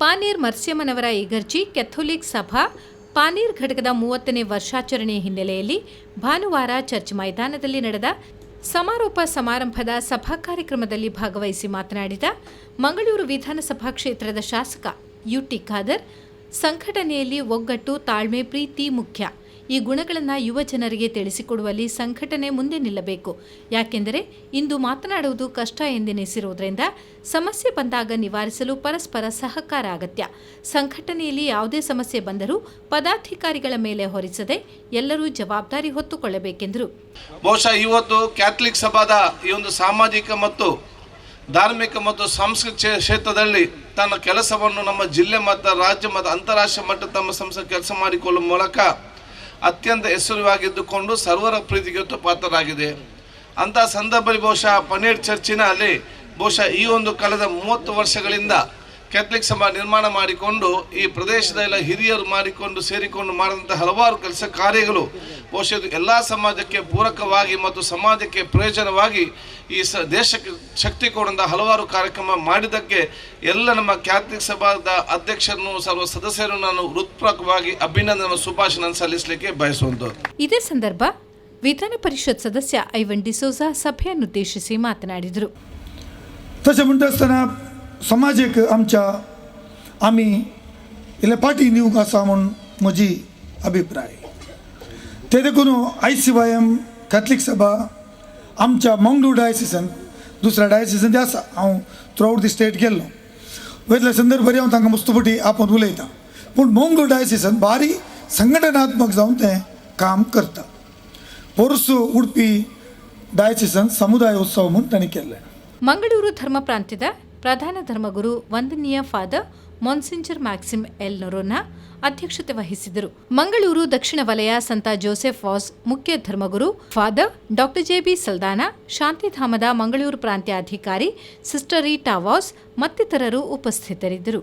ಪಾನೀರ್ ಮರ್ಸ್ಯಮ್ಮನವರ ಇಗರ್ಜಿ Catholic ಸಭಾ ಪಾನೀರ್ ಘಟಕದ 30ನೇ ವರ್ಷಾಚರಣೆ ಹಿನ್ನೆಲೆಯಲ್ಲಿ ಭಾನುವಾರ ಚರ್ಚ್ ಮೈದಾನದಲ್ಲಿ ನಡೆದ ಸಮಾರೋಪ ಸಮಾರಂಭದ ಸಭಾ ಕಾರ್ಯಕ್ರಮದಲ್ಲಿ ಭಾಗವಹಿಸಿ ಮಾತನಾಡಿದ ಮಂಗಳೂರು ವಿಧಾನಸಭಾ ಕ್ಷೇತ್ರದ ಶಾಸಕ ಯುಟಿ ಖಾದರ್, ಸಂಘಟನೆಯಲ್ಲಿ ಒಗ್ಗಟ್ಟು, ತಾಳ್ಮೆ, ಪ್ರೀತಿ ಮುಖ್ಯ. ಈ ಗುಣಗಳನ್ನು ಯುವ ಜನರಿಗೆ ತಿಳಿಸಿಕೊಡುವಲ್ಲಿ ಸಂಘಟನೆ ಮುಂದೆ ನಿಲ್ಲಬೇಕು. ಯಾಕೆಂದರೆ ಇಂದು ಮಾತನಾಡುವುದು ಕಷ್ಟ ಎಂದೆನಿಸಿರುವುದರಿಂದ ಸಮಸ್ಯೆ ಬಂದಾಗ ನಿವಾರಿಸಲು ಪರಸ್ಪರ ಸಹಕಾರ ಅಗತ್ಯ. ಸಂಘಟನೆಯಲ್ಲಿ ಯಾವುದೇ ಸಮಸ್ಯೆ ಬಂದರೂ ಪದಾಧಿಕಾರಿಗಳ ಮೇಲೆ ಹೊರಿಸದೆ ಎಲ್ಲರೂ ಜವಾಬ್ದಾರಿ ಹೊತ್ತುಕೊಳ್ಳಬೇಕೆಂದರು. ಬಹುಶಃ ಇವತ್ತು ಕ್ಯಾಥಲಿಕ್ ಸಭಾದ ಈ ಒಂದು ಸಾಮಾಜಿಕ ಮತ್ತು ಧಾರ್ಮಿಕ ಮತ್ತು ಸಾಂಸ್ಕೃತಿಕ ಕ್ಷೇತ್ರದಲ್ಲಿ ತನ್ನ ಕೆಲಸವನ್ನು ನಮ್ಮ ಜಿಲ್ಲೆ ಮತ್ತು ರಾಜ್ಯ ಮತ್ತು ಅಂತಾರಾಷ್ಟ್ರೀಯ ಮಟ್ಟ ತಮ್ಮ ಸಂಸ್ಥೆ ಕೆಲಸ ಮಾಡಿಕೊಳ್ಳುವ ಮೂಲಕ ಅತ್ಯಂತ ಹೆಸರುವಾಗಿದ್ದುಕೊಂಡು ಸರ್ವರ ಪ್ರೀತಿಗೆ ಪಾತ್ರರಾಗಿದೆ. ಅಂಥ ಸಂದರ್ಭದಲ್ಲಿ ಬಹುಶಃ ಪನೀರ್ ಚರ್ಚಿನಲ್ಲಿ ಬಹುಶಃ ಈ ಒಂದು ಕಳೆದ 30 ವರ್ಷಗಳಿಂದ ಕ್ಯಾಥಲಿಕ್ ಸಭಾ ನಿರ್ಮಾಣ ಮಾಡಿಕೊಂಡು ಈ ಪ್ರದೇಶದ ಎಲ್ಲ ಹಿರಿಯರು ಮಾಡಿಕೊಂಡು ಸೇರಿಕೊಂಡು ಮಾಡಿದಂಥ ಹಲವಾರು ಕೆಲಸ ಕಾರ್ಯಗಳು ಬಹುಶಃ ಎಲ್ಲ ಸಮಾಜಕ್ಕೆ ಪೂರಕವಾಗಿ ಮತ್ತು ಸಮಾಜಕ್ಕೆ ಪ್ರಯೋಜನವಾಗಿ ಈ ದೇಶಕ್ಕೆ ಶಕ್ತಿ ಕೊಡುವಂಥ ಹಲವಾರು ಕಾರ್ಯಕ್ರಮ ಮಾಡಿದ್ದಕ್ಕೆ ಎಲ್ಲ ನಮ್ಮ ಕ್ಯಾಥಲಿಕ್ ಸಭಾದ ಅಧ್ಯಕ್ಷರನ್ನು ಸರ್ವ ಸದಸ್ಯರನ್ನು ನಾನು ಹೃತ್ಪೂರ್ವಕವಾಗಿ ಅಭಿನಂದನೆ ಶುಭಾಶಯ ಸಲ್ಲಿಸಲಿಕ್ಕೆ ಬಯಸುವಂಥದ್ದು. ಇದೇ ಸಂದರ್ಭ ವಿಧಾನ ಪರಿಷತ್ ಸದಸ್ಯ ಐವನ್ ಡಿಸೋಜಾ ಸಭೆಯನ್ನುದ್ದೇಶಿಸಿ ಮಾತನಾಡಿದರು. समाजीक आमच्या आम्ही इले पार्टी दिवंक आसा म्हूण म्हजी अभिप्राय. ते देखून ICYM कॅथलीक सभा आमच्या मंगळूर डायसिसन दुसऱ्या डायसिसन जे आसा हांव थ्रू आउट दी स्टेट गेल्लो वेतल्या संदर्भारी हांव तांकां मस्तपटी आपण उलयता. पूण मंगळूर डायसिसन भारी संघटनात्मक जावन तें काम करता. पोरसू उडपी डायसिसन समुदाय उत्सव म्हूण तांणी केल्लें. ಮಂಗಳೂರು ಧರ್ಮ ಪ್ರಾಂತ್ಯದ ಪ್ರಧಾನ ಧರ್ಮಗುರು ವಂದನೀಯ ಫಾದರ್ ಮೊನ್ಸಿಂಜರ್ ಮ್ಯಾಕ್ಸಿಮ್ ಎಲ್ ನೊರೊನಾ ಅಧ್ಯಕ್ಷತೆ ವಹಿಸಿದರು. ಮಂಗಳೂರು ದಕ್ಷಿಣ ವಲಯ ಸಂತ ಜೋಸೆಫ್ ವಾಸ್ ಮುಖ್ಯ ಧರ್ಮಗುರು ಫಾದರ್ ಡಾಕ್ಟರ್ JB ಸಲ್ದಾನಾ, ಶಾಂತಿಧಾಮದ ಮಂಗಳೂರು ಪ್ರಾಂತ್ಯ ಅಧಿಕಾರಿ ಸಿಸ್ಟರ್ ರೀಟಾ ವಾಸ್ ಮತ್ತಿತರರು ಉಪಸ್ಥಿತರಿದ್ದರು.